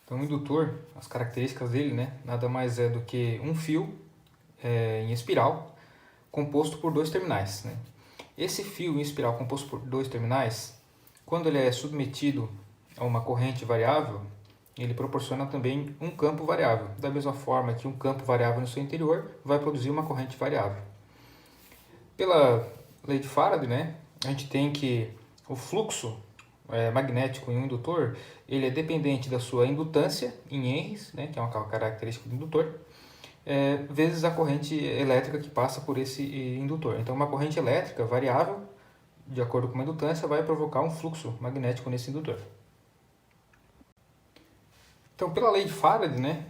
Então, o indutor, as características dele, né, nada mais é do que um fio em espiral composto por dois terminais, né? Esse fio em espiral composto por dois terminais, quando ele é submetido a uma corrente variável, ele proporciona também um campo variável. Da mesma forma que um campo variável no seu interior vai produzir uma corrente variável. Pela lei de Faraday, né, a gente tem que o fluxo magnético em um indutor ele é dependente da sua indutância em Henrys, né, que é uma característica do indutor, vezes a corrente elétrica que passa por esse indutor. Então, uma corrente elétrica variável, de acordo com uma indutância, vai provocar um fluxo magnético nesse indutor. Então, pela lei de Faraday, né,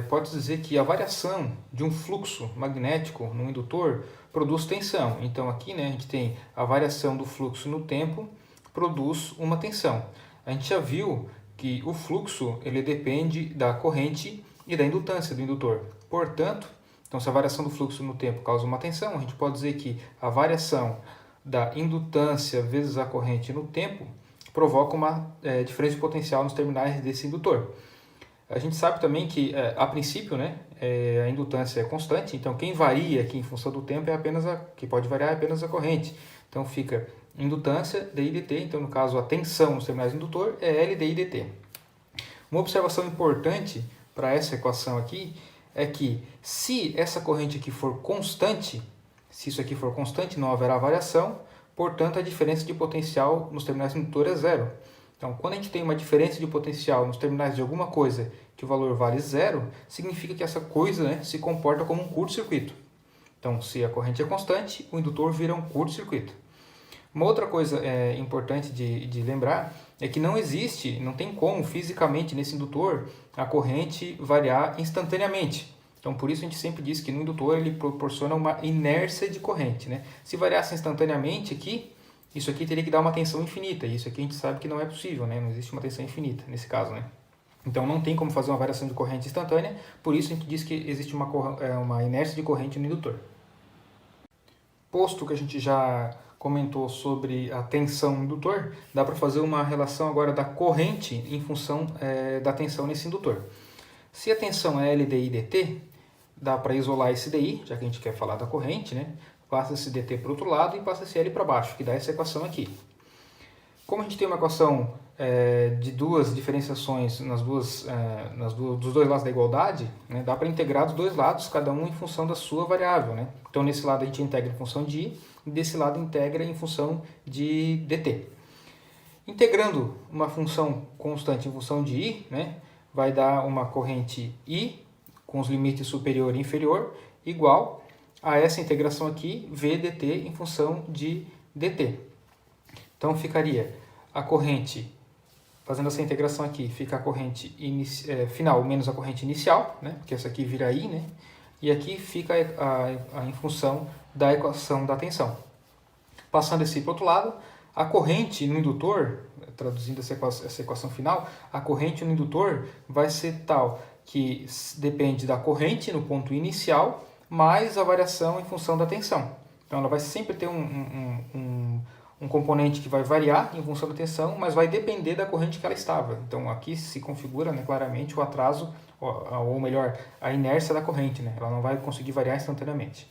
pode dizer que a variação de um fluxo magnético no indutor produz tensão. Então, aqui, né, a gente tem a variação do fluxo no tempo produz uma tensão. A gente já viu que o fluxo ele depende da corrente e da indutância do indutor. Portanto, então, se a variação do fluxo no tempo causa uma tensão, a gente pode dizer que a variação da indutância vezes a corrente no tempo provoca uma diferença de potencial nos terminais desse indutor. A gente sabe também que, a princípio, né, a indutância é constante, então quem varia aqui em função do tempo é apenas que pode variar é apenas a corrente. Então fica indutância dI dt, então no caso a tensão nos terminais do indutor é L dI dt. Uma observação importante para essa equação aqui é que se essa corrente aqui for constante, se isso aqui for constante, não haverá variação, portanto a diferença de potencial nos terminais do indutor é zero. Então, quando a gente tem uma diferença de potencial nos terminais de alguma coisa que o valor vale zero, significa que essa coisa, né, se comporta como um curto-circuito. Então, se a corrente é constante, o indutor vira um curto-circuito. Uma outra coisa importante de lembrar é que não tem como fisicamente nesse indutor a corrente variar instantaneamente. Então, por isso a gente sempre diz que no indutor ele proporciona uma inércia de corrente, né? Se variasse instantaneamente aqui, isso aqui teria que dar uma tensão infinita, e isso aqui a gente sabe que não é possível, né? Não existe uma tensão infinita nesse caso, né? Então não tem como fazer uma variação de corrente instantânea, por isso a gente diz que existe uma inércia de corrente no indutor. Posto que a gente já comentou sobre a tensão no indutor, dá para fazer uma relação agora da corrente em função da tensão nesse indutor. Se a tensão é L dI dt, dá para isolar esse dI, já que a gente quer falar da corrente, né? Passa esse dt para o outro lado e passa esse L para baixo, que dá essa equação aqui. Como a gente tem uma equação de duas diferenciações dos dois lados da igualdade, né, dá para integrar dos dois lados, cada um em função da sua variável. Né? Então, nesse lado a gente integra em função de I, e desse lado integra em função de dt. Integrando uma função constante em função de I, né, vai dar uma corrente I, com os limites superior e inferior, igual a essa integração aqui, v dt em função de dt. Então, ficaria a corrente, fazendo essa integração aqui, fica a corrente final menos a corrente inicial, né? Porque essa aqui vira I, né? E aqui fica em função da equação da tensão. Passando esse para o outro lado, a corrente no indutor, traduzindo essa equação final, a corrente no indutor vai ser tal que depende da corrente no ponto inicial, mais a variação em função da tensão. Então, ela vai sempre ter um componente que vai variar em função da tensão, mas vai depender da corrente que ela estava. Então, aqui se configura, né, claramente o atraso, ou melhor, a inércia da corrente. Né? Ela não vai conseguir variar instantaneamente.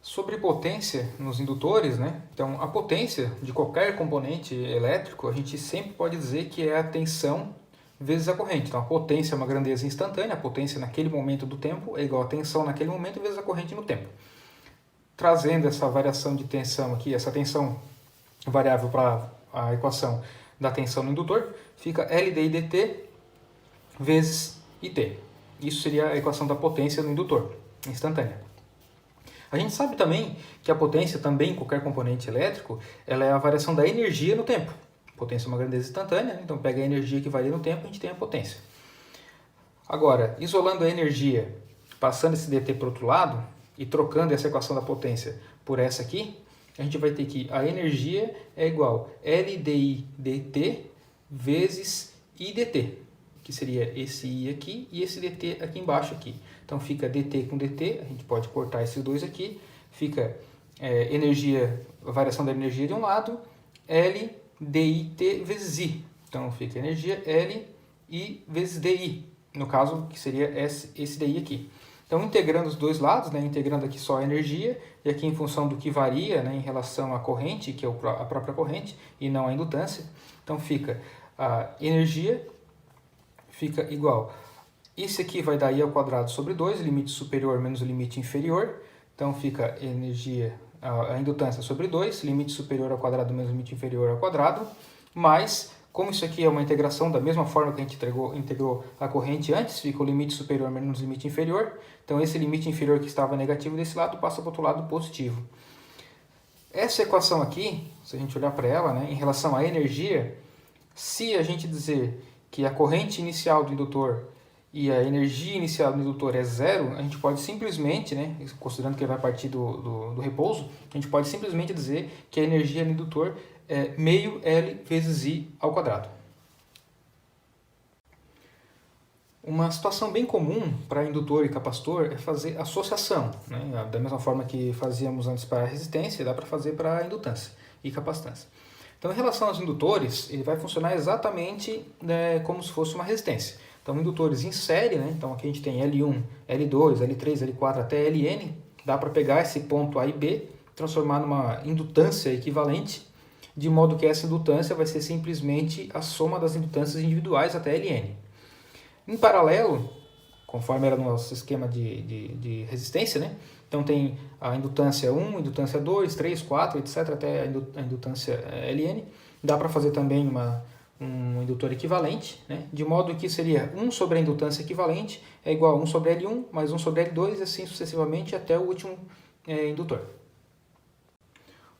Sobre potência nos indutores, né? Então, a potência de qualquer componente elétrico, a gente sempre pode dizer que é a tensão vezes a corrente. Então, a potência é uma grandeza instantânea, a potência naquele momento do tempo é igual a tensão naquele momento vezes a corrente no tempo. Trazendo essa variação de tensão aqui, essa tensão variável para a equação da tensão no indutor, fica L dI dt vezes IT. Isso seria a equação da potência no indutor, instantânea. A gente sabe também que a potência também, em qualquer componente elétrico, ela é a variação da energia no tempo. Potência é uma grandeza instantânea, então pega a energia que varia no tempo, a gente tem a potência. Agora, isolando a energia, passando esse dt para o outro lado e trocando essa equação da potência por essa aqui, a gente vai ter que a energia é igual a L dI dt vezes I dt, que seria esse I aqui e esse dt aqui embaixo aqui. Então fica dt com dt, a gente pode cortar esses dois aqui, fica a variação da energia de um lado, L dIt vezes I, Então fica energia L I vezes DI, no caso que seria esse DI aqui. Então integrando os dois lados, né, integrando aqui só a energia, e aqui em função do que varia, né, em relação à corrente, que é a própria corrente, e não a indutância, então fica a energia, fica igual. Isso aqui vai dar I ao quadrado sobre 2, limite superior menos o limite inferior, então fica energia, a indutância sobre 2, limite superior ao quadrado menos o limite inferior ao quadrado, mais, como isso aqui é uma integração da mesma forma que a gente integrou a corrente antes, fica o limite superior menos o limite inferior, então esse limite inferior que estava negativo desse lado passa para o outro lado positivo. Essa equação aqui, se a gente olhar para ela, né, em relação à energia, se a gente dizer que a corrente inicial do indutor e a energia inicial do indutor é zero, a gente pode simplesmente, né, considerando que ele vai partir do repouso, a gente pode simplesmente dizer que a energia do indutor é meio L vezes I ao quadrado. Uma situação bem comum para indutor e capacitor é fazer associação, né? Da mesma forma que fazíamos antes para a resistência, dá para fazer para a indutância e capacitância. Então, em relação aos indutores, ele vai funcionar exatamente, né, como se fosse uma resistência. Então, indutores em série, né? Então aqui a gente tem L1, L2, L3, L4 até Ln, dá para pegar esse ponto A e B, transformar numa indutância equivalente, de modo que essa indutância vai ser simplesmente a soma das indutâncias individuais até Ln. Em paralelo, conforme era no nosso esquema de resistência, né? Então tem a indutância 1, indutância 2, 3, 4, etc. até a indutância Ln. Dá para fazer também um indutor equivalente, né? De modo que seria 1 sobre a indutância equivalente é igual a 1 sobre L1 mais 1 sobre L2 e assim sucessivamente até o último indutor.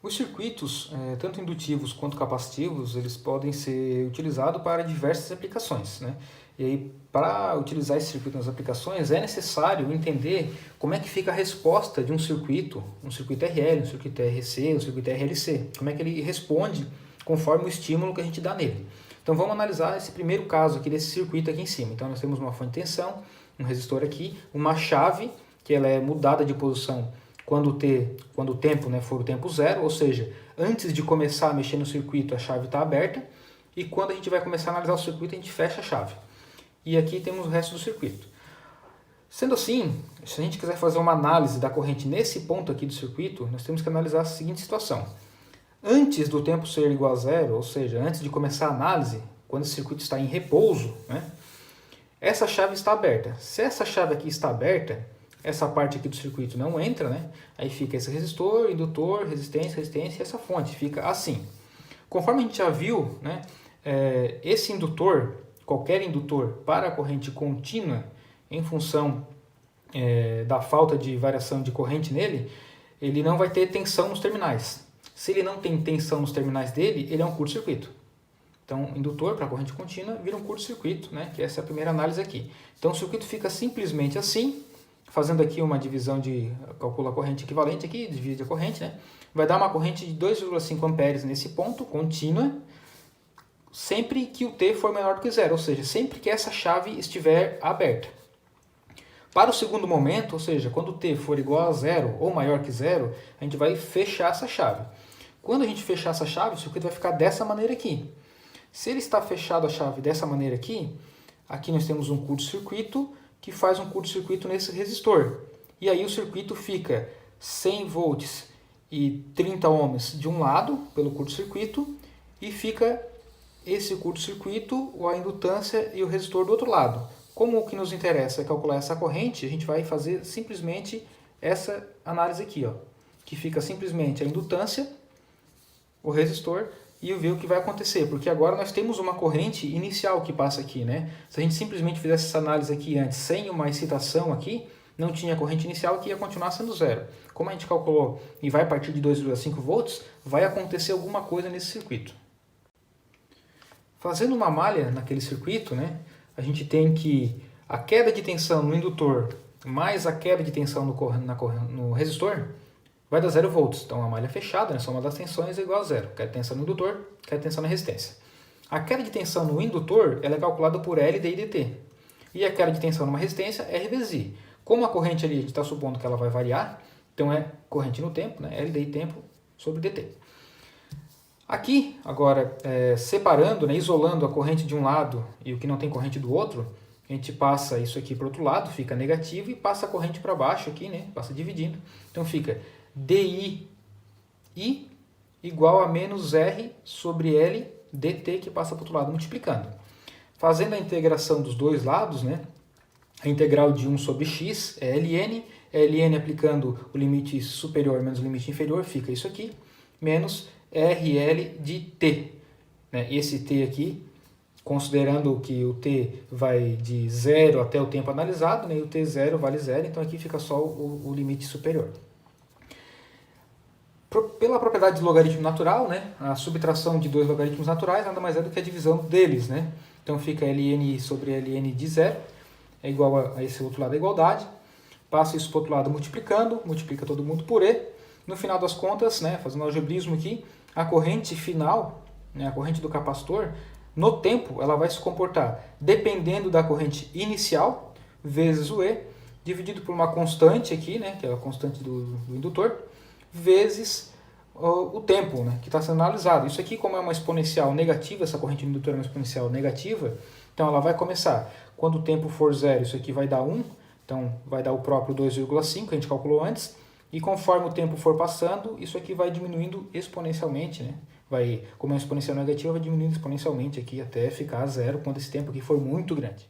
Os circuitos, tanto indutivos quanto capacitivos, eles podem ser utilizados para diversas aplicações, né? E aí, para utilizar esse circuito nas aplicações, é necessário entender como é que fica a resposta de um circuito RL, um circuito RC, um circuito RLC, como é que ele responde conforme o estímulo que a gente dá nele. Então vamos analisar esse primeiro caso aqui desse circuito aqui em cima. Então nós temos uma fonte de tensão, um resistor aqui, uma chave, que ela é mudada de posição quando o tempo, né, for o tempo zero, ou seja, antes de começar a mexer no circuito a chave está aberta, e quando a gente vai começar a analisar o circuito a gente fecha a chave. E aqui temos o resto do circuito. Sendo assim, se a gente quiser fazer uma análise da corrente nesse ponto aqui do circuito, nós temos que analisar a seguinte situação. Antes do tempo ser igual a zero, ou seja, antes de começar a análise, quando o circuito está em repouso, né, essa chave está aberta. Se essa chave aqui está aberta, essa parte aqui do circuito não entra, né? Aí fica esse resistor, indutor, resistência e essa fonte. Fica assim. Conforme a gente já viu, né, esse indutor, qualquer indutor para a corrente contínua, em função da falta de variação de corrente nele, ele não vai ter tensão nos terminais. Se ele não tem tensão nos terminais dele, ele é um curto-circuito. Então, indutor para a corrente contínua vira um curto-circuito, né? Que essa é a primeira análise aqui. Então, o circuito fica simplesmente assim, fazendo aqui uma divisão calcula a corrente equivalente aqui, divide a corrente, né? Vai dar uma corrente de 2,5 amperes nesse ponto, contínua, sempre que o T for menor do que zero, ou seja, sempre que essa chave estiver aberta. Para o segundo momento, ou seja, quando o T for igual a zero ou maior que zero, a gente vai fechar essa chave. Quando a gente fechar essa chave, o circuito vai ficar dessa maneira aqui. Se ele está fechado a chave dessa maneira aqui, aqui nós temos um curto-circuito que faz um curto-circuito nesse resistor. E aí o circuito fica 100 volts e 30 ohms de um lado, pelo curto-circuito, e fica esse curto-circuito, a indutância e o resistor do outro lado. Como o que nos interessa é calcular essa corrente, a gente vai fazer simplesmente essa análise aqui, ó, que fica simplesmente a indutância, o resistor e ver o que vai acontecer, porque agora nós temos uma corrente inicial que passa aqui, né? Se a gente simplesmente fizesse essa análise aqui antes, sem uma excitação aqui, não tinha corrente inicial que ia continuar sendo zero. Como a gente calculou e vai partir de 2,5 volts, vai acontecer alguma coisa nesse circuito. Fazendo uma malha naquele circuito, né, a gente tem que a queda de tensão no indutor mais a queda de tensão no resistor vai dar 0 volts. Então a malha fechada, né, soma das tensões é igual a zero. Queda de tensão no indutor, queda de tensão na resistência. A queda de tensão no indutor ela é calculada por L, D e dt. E a queda de tensão numa resistência é R vezes I. Como a corrente ali, a gente está supondo que ela vai variar, então é corrente no tempo, né, L, D e tempo sobre dt. Aqui, agora, separando, né, isolando a corrente de um lado e o que não tem corrente do outro, a gente passa isso aqui para o outro lado, fica negativo, e passa a corrente para baixo aqui, né, passa dividindo. Então fica DI igual a menos R sobre L dt, que passa para o outro lado, multiplicando. Fazendo a integração dos dois lados, né, a integral de 1 sobre x é ln, ln aplicando o limite superior menos o limite inferior, fica isso aqui, menos RL de t. Né? Esse t aqui, considerando que o t vai de 0 até o tempo analisado, né? E o t0 vale 0, então aqui fica só o limite superior. Pela propriedade de logaritmo natural, né? A subtração de dois logaritmos naturais nada mais é do que a divisão deles. Né? Então fica ln sobre ln de 0, é igual a esse outro lado da igualdade. Passa isso para o outro lado multiplicando, multiplica todo mundo por e. No final das contas, né, fazendo o algebrismo aqui, a corrente final, né, a corrente do capacitor, no tempo, ela vai se comportar dependendo da corrente inicial, vezes o E, dividido por uma constante aqui, né, que é a constante do indutor, vezes o tempo, né, que está sendo analisado. Isso aqui, como é uma exponencial negativa, essa corrente do indutor é uma exponencial negativa, então ela vai começar, quando o tempo for 0, isso aqui vai dar 1, então vai dar o próprio 2,5, que a gente calculou antes, e conforme o tempo for passando, isso aqui vai diminuindo exponencialmente, né? Como é uma exponencial negativa, vai diminuindo exponencialmente aqui até ficar a 0, quando esse tempo aqui for muito grande.